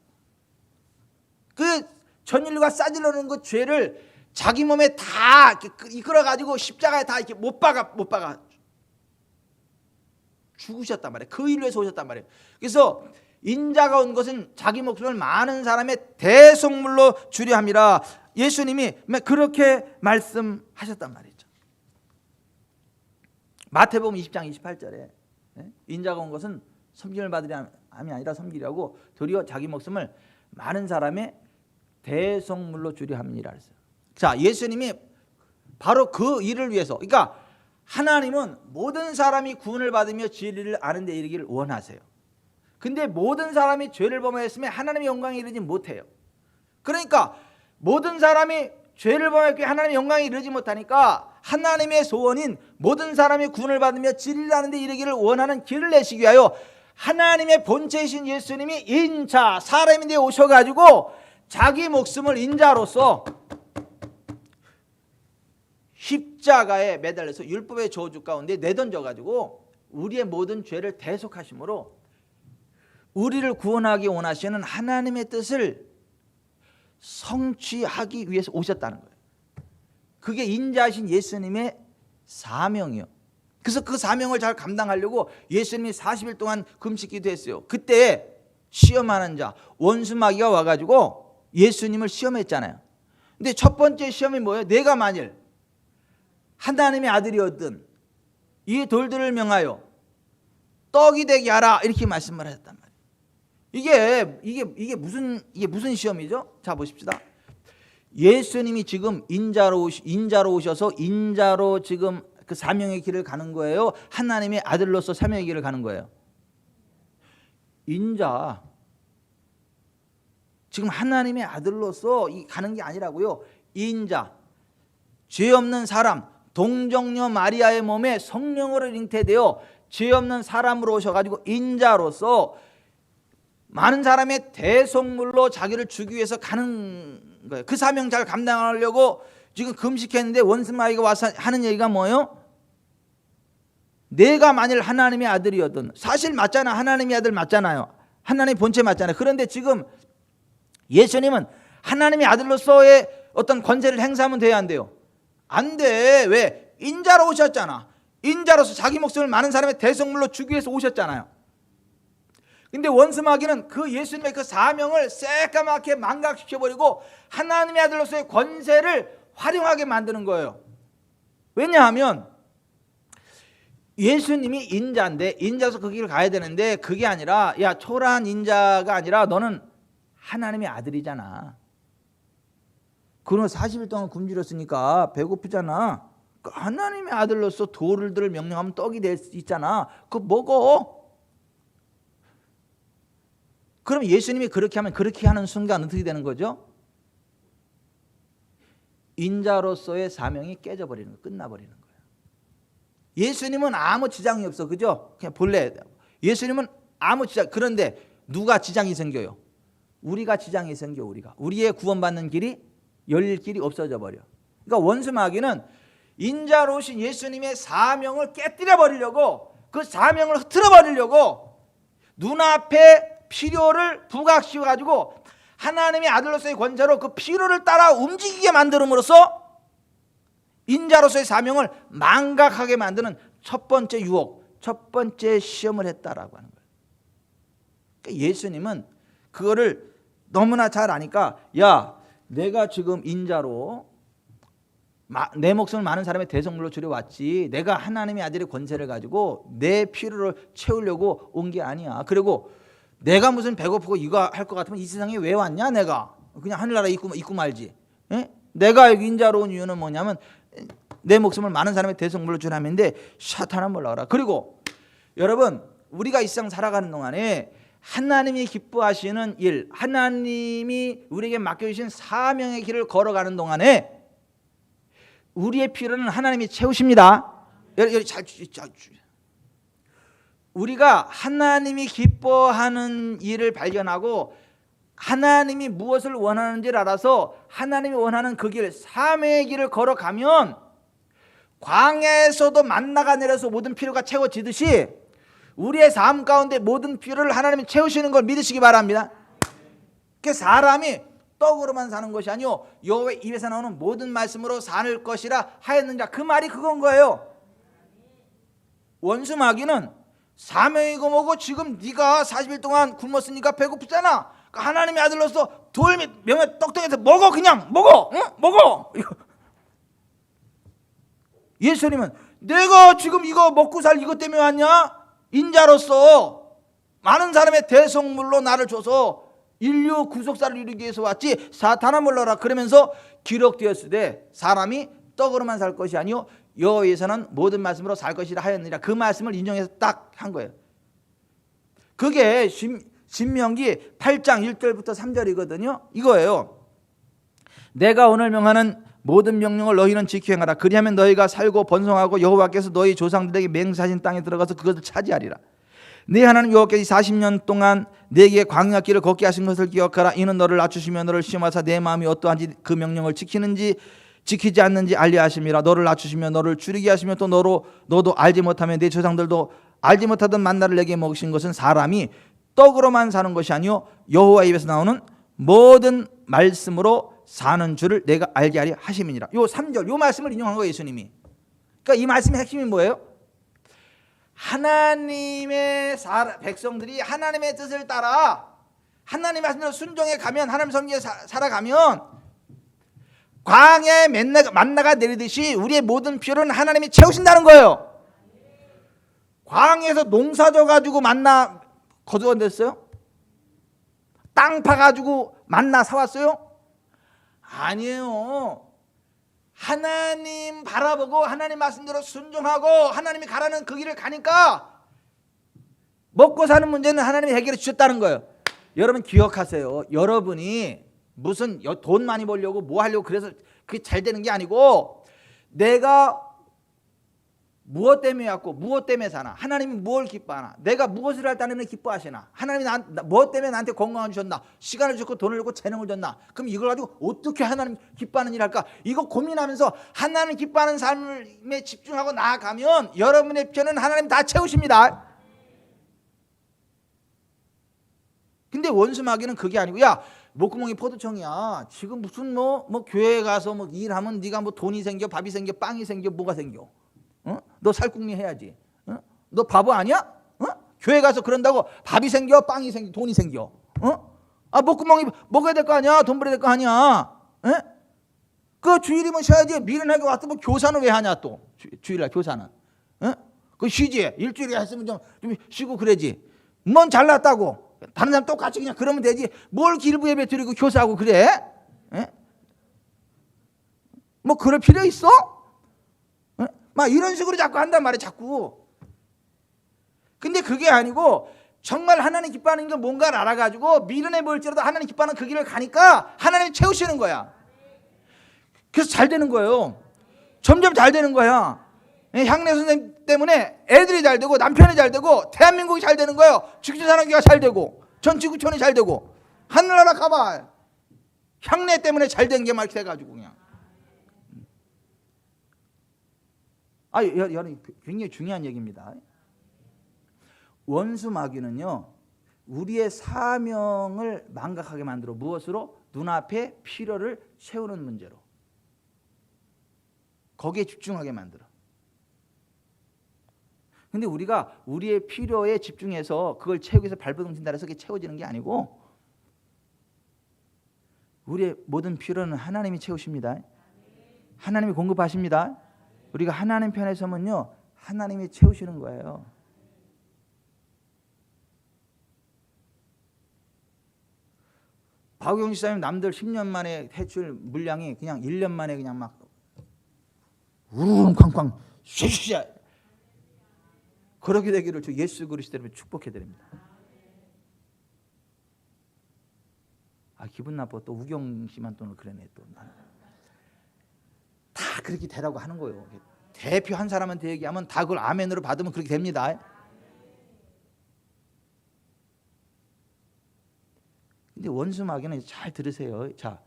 그 전 인류가 싸질러 놓은 그 죄를 자기 몸에 다 이끌어 가지고 십자가에 다 이렇게 못 박아 죽으셨단 말이에요. 그 일을 위해서 오셨단 말이에요. 그래서 인자가 온 것은 자기 목숨을 많은 사람의 대속물로 주려 함이라. 예수님이 그렇게 말씀하셨단 말이죠. 마태복음 20장 28절에 인자가 온 것은 섬김을 받으려 함이 아니라 섬기려고 도리어 자기 목숨을 많은 사람의 대속물로 주려 함이라 했어요. 자, 예수님이 바로 그 일을 위해서, 그러니까 하나님은 모든 사람이 구원을 받으며 진리를 아는 데 이르기를 원하세요. 근데 모든 사람이 죄를 범하였으면 하나님의 영광에 이르지 못해요. 그러니까 모든 사람이 죄를 범하였기에 하나님의 영광에 이르지 못하니까 하나님의 소원인 모든 사람이 구원을 받으며 진리를 아는 데 이르기를 원하는 길을 내시기 위하여 하나님의 본체이신 예수님이 인자 사람인데 오셔가지고 자기 목숨을 인자로서 십자가에 매달려서 율법의 저주 가운데 내던져가지고 우리의 모든 죄를 대속하심으로 우리를 구원하기 원하시는 하나님의 뜻을 성취하기 위해서 오셨다는 거예요. 그게 인자하신 예수님의 사명이요. 그래서 그 사명을 잘 감당하려고 예수님이 40일 동안 금식 기도했어요. 그때 시험하는 자 원수 마귀가 와가지고 예수님을 시험했잖아요. 근데 첫 번째 시험이 뭐예요? 내가 만일 하나님의 아들이었든 이 돌들을 명하여 떡이 되게 하라, 이렇게 말씀을 하셨단 말이에요. 이게 무슨 시험이죠? 자, 보십시다. 예수님이 지금 인자로 오셔서 인자로 지금 그 사명의 길을 가는 거예요? 하나님의 아들로서 사명의 길을 가는 거예요? 인자, 지금 하나님의 아들로서 가는 게 아니라고요. 인자, 죄 없는 사람, 동정녀 마리아의 몸에 성령으로 잉태되어 죄 없는 사람으로 오셔가지고 인자로서 많은 사람의 대속물로 자기를 주기 위해서 가는 거예요. 그 사명 잘 감당하려고 지금 금식했는데 원수 마귀가 와서 하는 얘기가 뭐예요? 내가 만일 하나님의 아들이었던, 사실 맞잖아. 하나님의 아들 맞잖아요. 하나님의 본체 맞잖아요. 그런데 지금 예수님은 하나님의 아들로서의 어떤 권세를 행사하면 돼야 안 돼요? 안 돼. 왜? 인자로 오셨잖아. 인자로서 자기 목숨을 많은 사람의 대속물로 주기 위해서 오셨잖아요. 근데 원수마귀는 그 예수님의 그 사명을 새까맣게 망각시켜버리고 하나님의 아들로서의 권세를 활용하게 만드는 거예요. 왜냐하면 예수님이 인자인데 인자서 그 길을 가야 되는데 그게 아니라 야 초라한 인자가 아니라 너는 하나님의 아들이잖아. 그러면 40일 동안 굶주렸으니까 배고프잖아. 하나님의 아들로서 돌들을 명령하면 떡이 될 수 있잖아. 그거 먹어. 그럼 예수님이 그렇게 하면 그렇게 하는 순간 어떻게 되는 거죠? 인자로서의 사명이 깨져버리는 거예요. 끝나버리는 거예요. 예수님은 아무 지장이 없어. 그죠? 그냥 본래 예수님은 아무 지장. 그런데 누가 지장이 생겨요? 우리가 지장이 생겨. 우리의 구원받는 길이 열릴 길이 없어져 버려. 그러니까 원수마귀는 인자로우신 예수님의 사명을 깨뜨려 버리려고 그 사명을 흐트러 버리려고 눈앞에 필요를 부각시켜 가지고 하나님의 아들로서의 권세로 그 필요를 따라 움직이게 만들음으로써 인자로서의 사명을 망각하게 만드는 첫 번째 유혹, 첫 번째 시험을 했다라고 하는 거예요. 그러니까 예수님은 그거를 너무나 잘 아니까 야 내가 지금 인자로 내 목숨을 많은 사람의 대성물로 줄여왔지 내가 하나님의 아들의 권세를 가지고 내 필요를 채우려고 온 게 아니야. 그리고 내가 무슨 배고프고 이거 할 것 같으면 이 세상에 왜 왔냐 내가 그냥 하늘나라 있고 말지. 에? 내가 인자로 온 이유는 뭐냐면 내 목숨을 많은 사람의 대성물로 주라는데 샤탄은 몰라라. 그리고 여러분 우리가 이 세상 살아가는 동안에 하나님이 기뻐하시는 일, 하나님이 우리에게 맡겨주신 사명의 길을 걸어가는 동안에 우리의 필요는 하나님이 채우십니다. 우리가 하나님이 기뻐하는 일을 발견하고 하나님이 무엇을 원하는지를 알아서 하나님이 원하는 그 길, 사명의 길을 걸어가면 광야에서도 만나가 내려서 모든 필요가 채워지듯이 우리의 삶 가운데 모든 필요를 하나님이 채우시는 걸 믿으시기 바랍니다. 그 사람이 떡으로만 사는 것이 아니요 여호와의 입에서 나오는 모든 말씀으로 살 것이라 하였느니라. 그 말이 그건 거예요. 원수마귀는 사명이고 뭐고 지금 네가 40일 동안 굶었으니까 배고프잖아. 하나님의 아들로서 돌 및 명의 떡덩이에서 먹어. 그냥 먹어. 응? 먹어. 예수님은 내가 지금 이거 먹고 살 이것 때문에 왔냐? 인자로서 많은 사람의 대성물로 나를 줘서 인류 구속사를 이루기 위해서 왔지 사탄아 물러라. 그러면서 기록되었으되 사람이 떡으로만 살 것이 아니요 여호와에서는 모든 말씀으로 살 것이라 하였느니라. 그 말씀을 인용해서 딱 한 거예요. 그게 신명기 8장 1절부터 3절이거든요. 이거예요. 내가 오늘 명하는 모든 명령을 너희는 지켜 행하라. 그리하면 너희가 살고 번성하고 여호와께서 너희 조상들에게 맹세하신 땅에 들어가서 그것을 차지하리라. 네 하나님 여호와께서 40년 동안 네게 광야 길을 걷게 하신 것을 기억하라. 이는 너를 낮추시며 너를 시험하사 내 마음이 어떠한지 그 명령을 지키는지 지키지 않는지 알려 하심이라. 너를 낮추시며 너를 줄이게 하시며 또 너도 알지 못하며 내 조상들도 알지 못하던 만나를 내게 먹으신 것은 사람이 떡으로만 사는 것이 아니요 여호와 입에서 나오는 모든 말씀으로 사는 줄을 내가 알게 하리 하심이니라. 요 3절 요 말씀을 인용한 거예요 예수님이. 그러니까 이 말씀의 핵심이 뭐예요? 하나님의 백성들이 하나님의 뜻을 따라 하나님의 말씀대로 순종해 가면 하나님 섬기에 살아가면 광야에 만나가 내리듯이 우리의 모든 필요는 하나님이 채우신다는 거예요. 광야에서 농사 져가지고 만나 거두어냈어요? 땅 파가지고 만나 사왔어요? 아니에요. 하나님 바라보고 하나님 말씀대로 순종하고 하나님이 가라는 그 길을 가니까 먹고 사는 문제는 하나님이 해결해 주셨다는 거예요. 여러분 기억하세요. 여러분이 무슨 돈 많이 벌려고 뭐 하려고 그래서 그게 잘 되는 게 아니고 내가 무엇 때문에 왔고 무엇 때문에 사나, 하나님이 무엇을 기뻐하나, 내가 무엇을 할 때 하나님이 기뻐하시나, 하나님이 무엇 때문에 나한테 건강을 주셨나, 시간을 주고 돈을 주고 재능을 줬나, 그럼 이걸 가지고 어떻게 하나님 기뻐하는 일 할까, 이거 고민하면서 하나님 기뻐하는 삶에 집중하고 나아가면 여러분의 필요는 하나님 다 채우십니다. 근데 원수마귀는 그게 아니고, 야 목구멍이 포도청이야, 지금 무슨 뭐 교회에 가서 뭐 일하면 네가 뭐 돈이 생겨, 밥이 생겨, 빵이 생겨, 뭐가 생겨, 어? 너 살궁리 해야지, 어? 너 바보 아니야? 어? 교회 가서 그런다고 밥이 생겨, 빵이 생겨, 돈이 생겨? 목구멍이 먹어야 될 거 아니야? 돈 벌어야 될 거 아니야? 그 주일이면 쉬어야지. 미련하게 왔다 뭐 교사는 왜 하냐 또? 주일날 교사는. 그 쉬지. 일주일에 했으면 좀 쉬고 그래지. 뭔 잘났다고. 다른 사람 똑같이 그냥 그러면 되지. 뭘 길부 예배 드리고 교사하고 그래? 뭐 그럴 필요 있어? 막 이런 식으로 자꾸 한단 말이야 자꾸. 근데 그게 아니고 정말 하나님 기뻐하는 게 뭔가를 알아가지고 미련해 보일지라도 하나님 기뻐하는 그 길을 가니까 하나님이 채우시는 거야. 그래서 잘 되는 거예요. 점점 잘 되는 거야. 향래 선생님 때문에 애들이 잘 되고 남편이 잘 되고 대한민국이 잘 되는 거예요. 직주산업계가 잘 되고 전 지구촌이 잘 되고. 하늘나라 가봐. 향내 때문에 잘 된 게 막 이렇게 돼가지고 그냥. 여러분 굉장히 중요한 얘기입니다. 원수 마귀는요 우리의 사명을 망각하게 만들어. 무엇으로? 눈앞에 필요를 채우는 문제로. 거기에 집중하게 만들어. 근데 우리가 우리의 필요에 집중해서 그걸 채우기 위해서 발버둥 친다 해서 그게 채워지는 게 아니고 우리의 모든 필요는 하나님이 채우십니다. 하나님이 공급하십니다. 우리가 하나님 편에 서면요 하나님이 채우시는 거예요. 박우경 지사님 남들 10년 만에 해출 물량이 그냥 1년 만에 그냥 막 우르릉 쾅쾅 쉐쉐 그렇게 되기를 주 예수 그리스도로 축복해 드립니다. 기분 나빠. 또 우경 씨만 또 그러네. 또 다 그렇게 되라고 하는 거예요. 대표 한 사람한테 얘기하면 다 그걸 아멘으로 받으면 그렇게 됩니다. 근데 원수 마귀는 잘 들으세요. 자,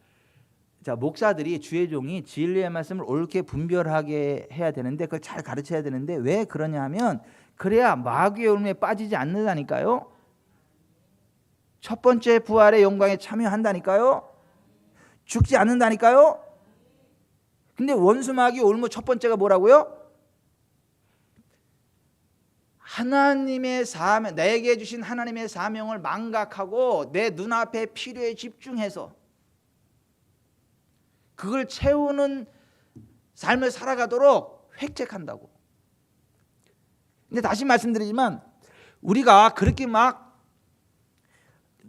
목사들이 주의 종이 진리의 말씀을 옳게 분별하게 해야 되는데 그걸 잘 가르쳐야 되는데 왜 그러냐 하면 그래야 마귀의 울음에 빠지지 않는다니까요. 첫 번째 부활의 영광에 참여한다니까요. 죽지 않는다니까요. 근데 원수 마귀 올무 첫 번째가 뭐라고요? 하나님의 사명, 내게 주신 하나님의 사명을 망각하고 내 눈앞의 필요에 집중해서 그걸 채우는 삶을 살아가도록 획책한다고. 근데 다시 말씀드리지만 우리가 그렇게 막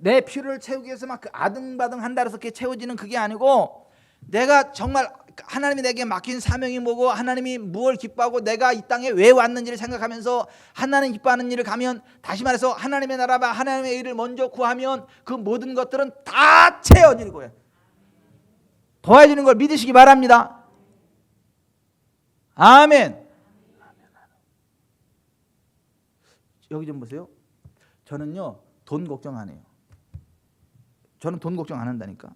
내 필요를 채우기 위해서 막 아등바등 한다 해서 그게 채워지는 그게 아니고 내가 정말 하나님이 내게 맡긴 사명이 뭐고 하나님이 무엇을 기뻐하고 내가 이 땅에 왜 왔는지를 생각하면서 하나님 기뻐하는 일을 가면 다시 말해서 하나님의 나라와 하나님의 일을 먼저 구하면 그 모든 것들은 다 채워지는 거예요. 도와지는 걸 믿으시기 바랍니다. 아멘. 여기 좀 보세요. 저는요 돈 걱정 안 해요. 저는 돈 걱정 안 한다니까.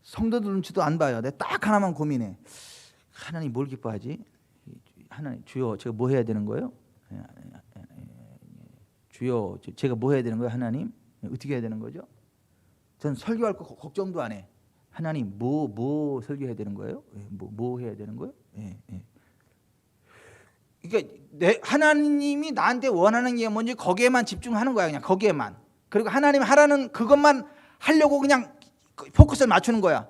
성도들 눈치도 안 봐요. 내가 딱 하나만 고민해. 하나님 뭘 기뻐하지? 하나님 주여 제가 뭐 해야 되는 거예요? 주여 제가 뭐 해야 되는 거예요? 하나님 어떻게 해야 되는 거죠? 전 설교할 거 걱정도 안 해. 하나님 뭐 설교해야 되는 거예요? 뭐 해야 되는 거예요? 그러니까 하나님이 나한테 원하는 게 뭔지 거기에만 집중하는 거야. 그냥 거기에만. 그리고 하나님 하라는 그것만 하려고 그냥 포커스를 맞추는 거야.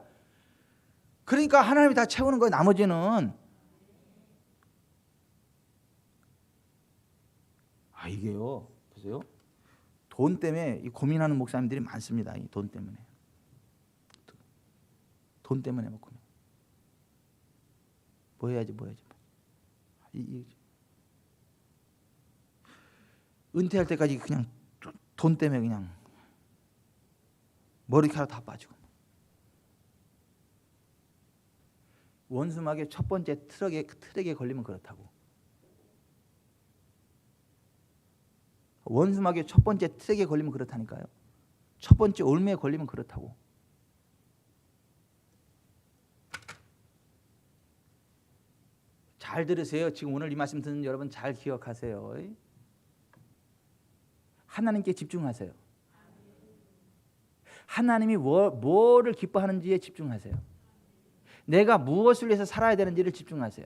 그러니까 하나님이 다 채우는 거야. 나머지는 이게요. 보세요. 돈 때문에 고민하는 목사님들이 많습니다. 이 돈 때문에. 돈 때문에 막 고민. 뭐 해야지. 은퇴할 때까지 그냥 돈 때문에 그냥 머리카락 다 빠지고. 원수막의 첫 번째 트럭에 걸리면 그렇다고. 원수막의 첫 번째 트럭에 걸리면 그렇다니까요. 첫 번째 올매에 걸리면 그렇다고. 잘 들으세요. 지금 오늘 이 말씀 듣는 여러분 잘 기억하세요. 하나님께 집중하세요. 하나님이 뭐를 기뻐하는지에 집중하세요. 내가 무엇을 위해서 살아야 되는지를 집중하세요.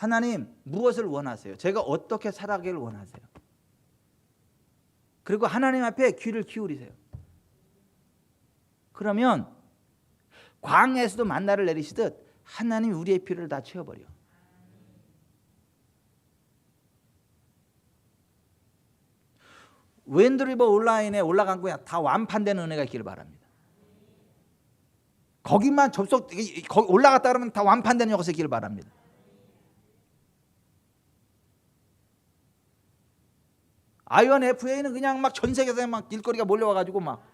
하나님 무엇을 원하세요? 제가 어떻게 살아가기를 원하세요? 그리고 하나님 앞에 귀를 기울이세요. 그러면 광야에서도 만나를 내리시듯 하나님이 우리의 필요를 다 채워버려. 웬드리버 온라인에 올라간 거야 다 완판된 은혜가 있기를 바랍니다. 거기만 거기 올라갔다 그러면 다 완판된 역사 있기를 바랍니다. INFA는 그냥 막 전 세계에서 막 일거리가 몰려와가지고 막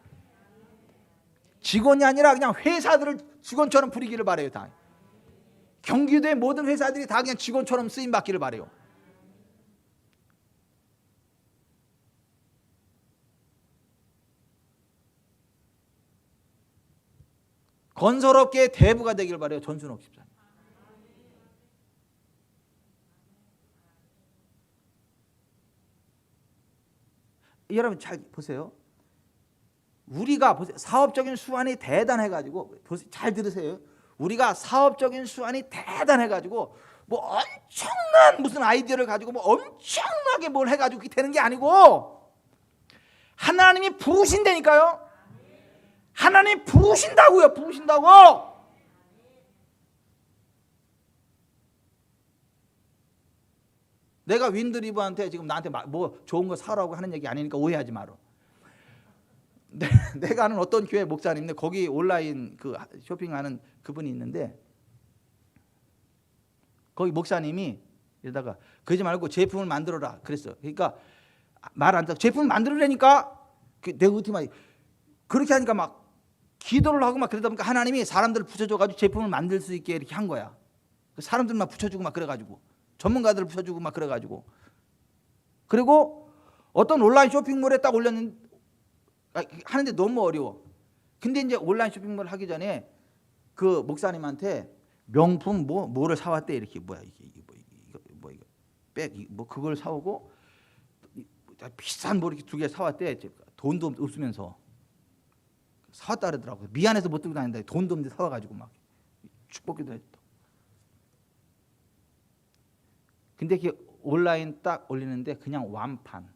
직원이 아니라 그냥 회사들을 직원처럼 부리기를 바래요. 다 경기도의 모든 회사들이 다 그냥 직원처럼 쓰임 받기를 바래요. 건설업계의 대부가 되기를 바래요. 전순옥 집사님. 여러분 잘 보세요. 우리가 보세요. 사업적인 수완이 대단해가지고 잘 들으세요. 우리가 사업적인 수완이 대단해가지고 뭐 엄청난 무슨 아이디어를 가지고 뭐 엄청나게 뭘 해가지고 그게 되는 게 아니고 하나님이 부으신다니까요. 하나님이 부으신다고요. 부으신다고. 내가 윈드리버한테 지금 나한테 뭐 좋은 거 사라고 하는 얘기 아니니까 오해하지 마라. 내가 아는 어떤 교회 목사님인데 거기 온라인 그 쇼핑하는 그분이 있는데 거기 목사님이 이러다가 그러지 말고 제품을 만들어라 그랬어. 그러니까 말 안 듣고 제품을 만들어라니까 내가 어떻게 말 그렇게 하니까 막 기도를 하고 막 그러다 보니까 하나님이 사람들을 붙여줘가지고 제품을 만들 수 있게 이렇게 한 거야. 사람들만 붙여주고 막 그래가지고 전문가들을 붙여주고 막 그래가지고 그리고 어떤 온라인 쇼핑몰에 딱 올렸는데 하는데 너무 어려워. 근데 이제 온라인 쇼핑몰 하기 전에 그 목사님한테 명품 뭐를 사왔대. 이렇게 뭐야 이게 백 뭐 그걸 사오고 비싼 뭐 이렇게 2개 사왔대. 돈도 없으면서 사왔다 그러더라고요. 미안해서 못 들고 다닌다. 돈도 없는데 사와가지고 막 축복기도 했다. 근데 이렇게 온라인 딱 올리는데 그냥 완판.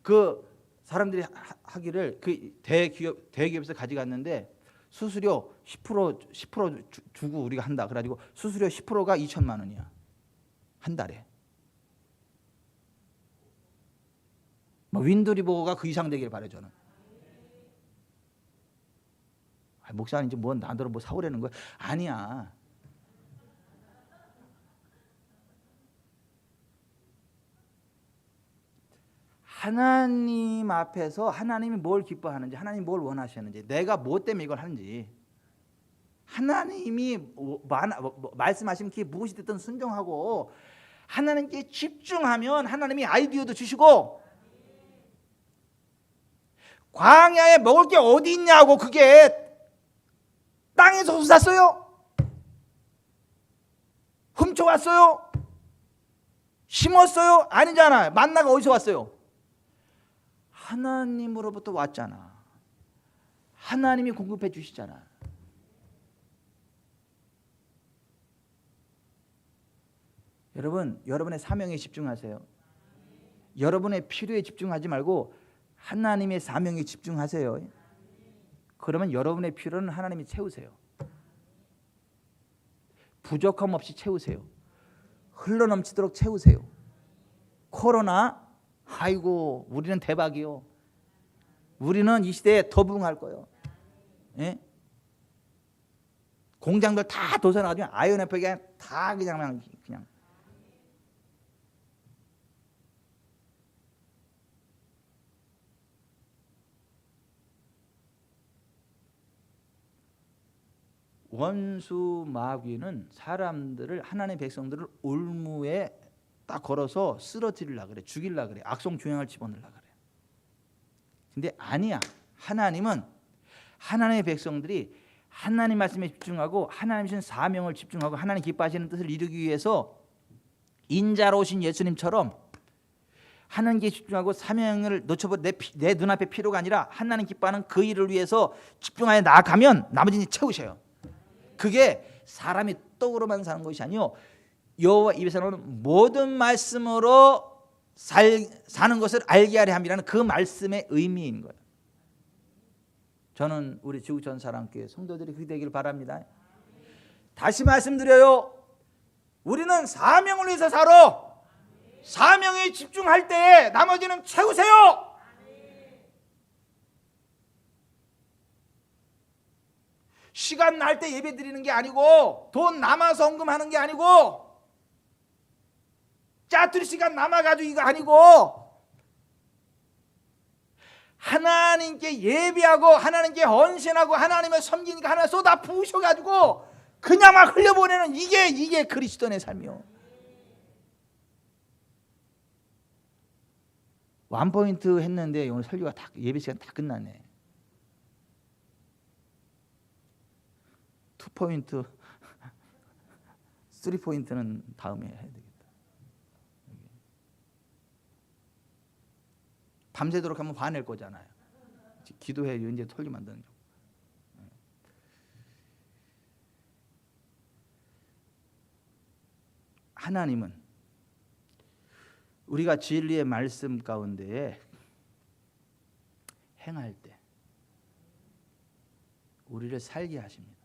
그 사람들이 하기를 그 대기업에서 가져갔는데 수수료 10% 주고 우리가 한다. 그래가지고 수수료 10%가 2천만 원이야. 한 달에. 뭐 윈드리버가 그 이상 되길 바래 저는. 목사님 이제 뭐 나더러 뭐 사오려는 거야? 아니야. 하나님 앞에서 하나님이 뭘 기뻐하는지 하나님이 뭘 원하시는지 내가 뭐 때문에 이걸 하는지 하나님이 말씀하시면 그게 무엇이 됐든 순종하고 하나님께 집중하면 하나님이 아이디어도 주시고 광야에 먹을 게 어디 있냐고 그게 땅에서 솟았어요? 훔쳐왔어요? 심었어요? 아니잖아. 만나가 어디서 왔어요? 하나님으로부터 왔잖아. 하나님이 공급해 주시잖아. 여러분, 여러분의 사명에 집중하세요. 여러분의 필요에 집중하지 말고 하나님의 사명에 집중하세요. 그러면 여러분의 필요는 하나님이 채우세요. 부족함 없이 채우세요. 흘러넘치도록 채우세요. 코로나 아이고 우리는 대박이요. 우리는 이 시대에 더 부흥할 거예요. 예? 공장들 다 도산하면 INF가 다 그냥 원수 마귀는 사람들을 하나님의 백성들을 올무에 딱 걸어서 쓰러뜨리려고 그래. 죽이려고 그래. 악성 종양을 집어넣으려고 그래. 근데 아니야. 하나님은 하나님의 백성들이 하나님 말씀에 집중하고 하나님 주신 사명을 집중하고 하나님 기뻐하시는 뜻을 이루기 위해서 인자로 오신 예수님처럼 하나님께 집중하고 사명을 놓쳐버려 내 눈앞에 필요가 아니라 하나님 기뻐하는 그 일을 위해서 집중하여 나아가면 나머지는 채우셔요. 그게 사람이 떡으로만 사는 것이 아니요 여호와 입에서 나오는 모든 말씀으로 사는 것을 알게 하려 함이라는 그 말씀의 의미인 거예요. 저는 우리 지구촌 사랑교회 성도들이 그렇게 되기를 바랍니다. 다시 말씀드려요. 우리는 사명을 위해서 살아. 사명에 집중할 때에 나머지는 채우세요. 시간 날 때 예배 드리는 게 아니고 돈 남아서 헌금하는 게 아니고 짜투리 시간 남아가지고 이거 아니고 하나님께 예배하고 하나님께 헌신하고 하나님을 섬기니까 하나님 쏟아 부으셔가지고 그냥 막 흘려보내는 이게 그리스도인의 삶이요. 원포인트 했는데 오늘 설교가 다 예배 시간 다 끝났네. 2포인트 3포인트는 다음에 해야 되겠다. 밤새도록 하면 화낼 거잖아요. 기도해 이제 설교 만드는 거. 하나님은 우리가 진리의 말씀 가운데에 행할 때 우리를 살게 하십니다.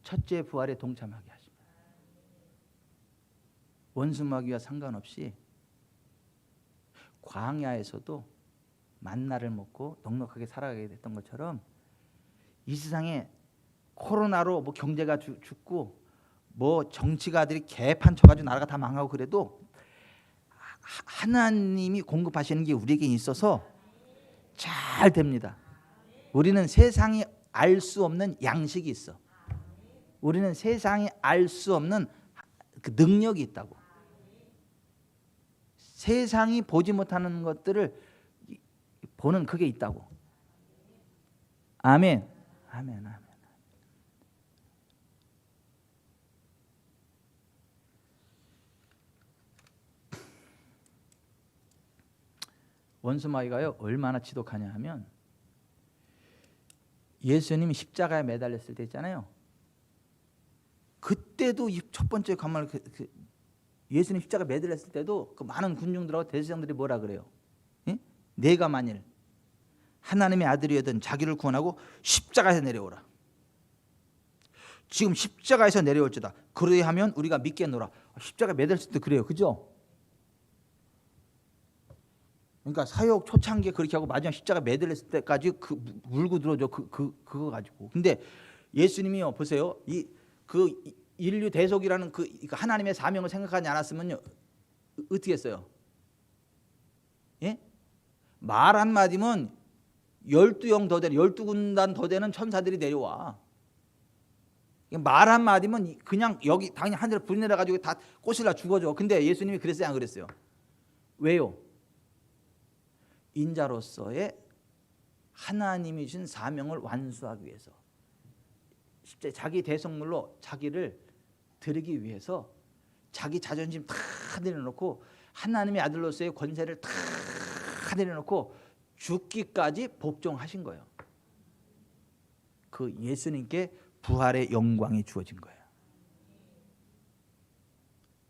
첫째 부활에 동참하게 하십니다. 원수마귀와 상관없이 광야에서도 만나를 먹고 넉넉하게 살아가게 됐던 것처럼 이 세상에 코로나로 뭐 경제가 죽고 뭐 정치가들이 개판 쳐가지고 나라가 다 망하고 그래도 하나님이 공급하시는 게 우리에게 있어서 잘 됩니다. 우리는 세상이 알 수 없는 양식이 있어. 우리는 세상이 알 수 없는 그 능력이 있다고. 세상이 보지 못하는 것들을 보는 그게 있다고. 아멘. 아멘. 아멘. 원수마귀가요 얼마나 지독하냐 하면 예수님이 십자가에 매달렸을 때 있잖아요. 그때도 이 첫 번째 관말 예수님 십자가에 매달렸을 때도 그 많은 군중들하고 대제사장들이 뭐라 그래요? 예? 내가 만일 하나님의 아들이었던 자기를 구원하고 십자가에서 내려오라. 지금 십자가에서 내려올지다. 그러하면 우리가 믿겠노라. 십자가에 매달렸을 때 그래요. 그죠? 그러니까 사역 초창기에 그렇게 하고 마지막 십자가 매달렸을 때까지 그 물고 들어줘 그거 가지고. 근데 예수님이요 보세요. 그 인류 대속이라는 그 하나님의 사명을 생각하지 않았으면요 어떻게 했어요? 예? 말 한마디면 12영 더 되는 12군단 더 되는 천사들이 내려와. 말 한마디면 그냥 여기 당연히 하늘에 불이 내려가지고 다 꼬실라 죽어져. 근데 예수님이 그랬어요 안 그랬어요? 왜요? 인자로서의 하나님이 주신 사명을 완수하기 위해서 자기 대성물로 자기를 드리기 위해서 자기 자존심 다 내려놓고 하나님의 아들로서의 권세를 다 내려놓고 죽기까지 복종하신 거예요. 그 예수님께 부활의 영광이 주어진 거예요.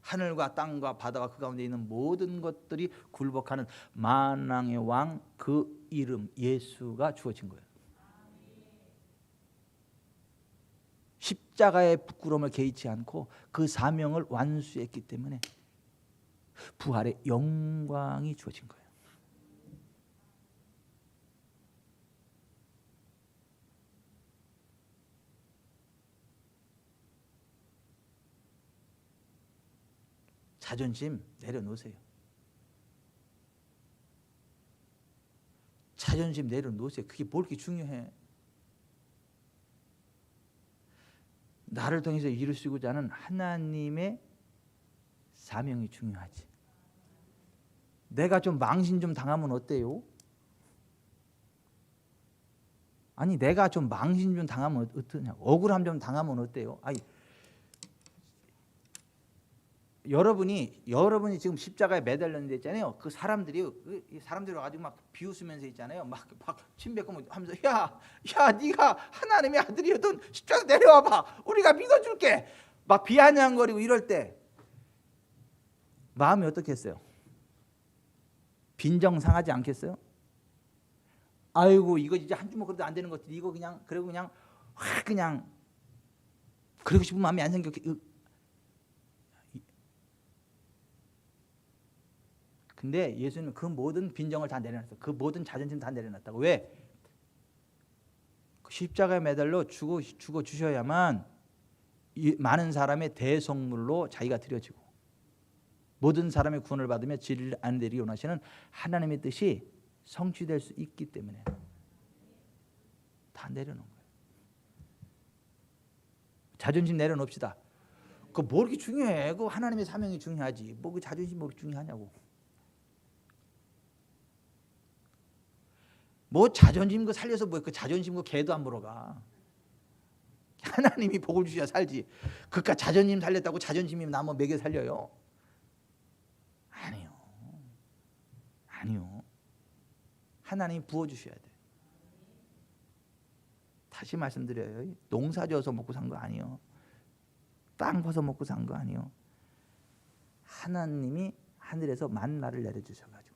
하늘과 땅과 바다와 그 가운데 있는 모든 것들이 굴복하는 만왕의 왕 그 이름 예수가 주어진 거예요. 십자가의 부끄러움을 개의치 않고 그 사명을 완수했기 때문에 부활의 영광이 주어진 거예요. 자존심 내려놓으세요. 자존심 내려놓으세요. 그게 뭘 그렇게 중요해? 나를 통해서 이루시고자 하는 하나님의 사명이 중요하지. 내가 좀 망신 좀 당하면 어때요? 아니 내가 좀 망신 좀 당하면 어떠냐고. 억울함 좀 당하면 어때요? 아니 여러분이 지금 십자가에 매달렸는데 있잖아요. 그 사람들이 와가지고 막 비웃으면서 있잖아요. 막 침 뱉고 하면서 야 네가 하나님의 아들이었던 십자가 내려와봐. 우리가 믿어줄게. 막 비아냥거리고 이럴 때 마음이 어떻겠어요? 빈정 상하지 않겠어요? 아이고 이거 이제 한 주먹 그래도 안 되는 것들 이거 그냥 확 그냥 그러고 싶은 마음이 안 생겼게. 근데 예수님은 그 모든 빈정을 다 내려놨어요. 그 모든 자존심 다 내려놨다고. 왜? 십자가에 매달려 죽어 주셔야만 많은 사람의 대성물로 자기가 드려지고 모든 사람의 구원을 받으며 진리를 안되리기 원하시는 하나님의 뜻이 성취될 수 있기 때문에 다 내려놓은 거예요. 자존심 내려놓읍시다. 그 뭐 이렇게 중요해? 그 하나님의 사명이 중요하지. 뭐 그 자존심 뭐 중요하냐고. 뭐 자존심 그 살려서 뭐 그 자존심 그 개도 안 물어가. 하나님이 복을 주셔야 살지. 그깟 자존심 살렸다고 자존심이 나뭐 먹여 살려요? 아니요. 하나님이 부어 주셔야 돼. 다시 말씀드려요. 농사 져서 먹고 산 거 아니요. 땅 퍼서 먹고 산 거 아니요. 하나님이 하늘에서 만나를 내려주셔가지고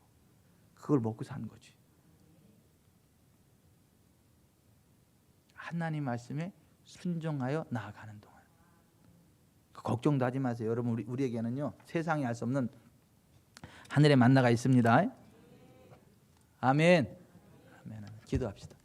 그걸 먹고 산 거지. 하나님 말씀에 순종하여 나아가는 동안 걱정도 하지 마세요. 여러분 우리에게는요 세상이 알 수 없는 하늘의 만나가 있습니다. 아멘. 기도합시다.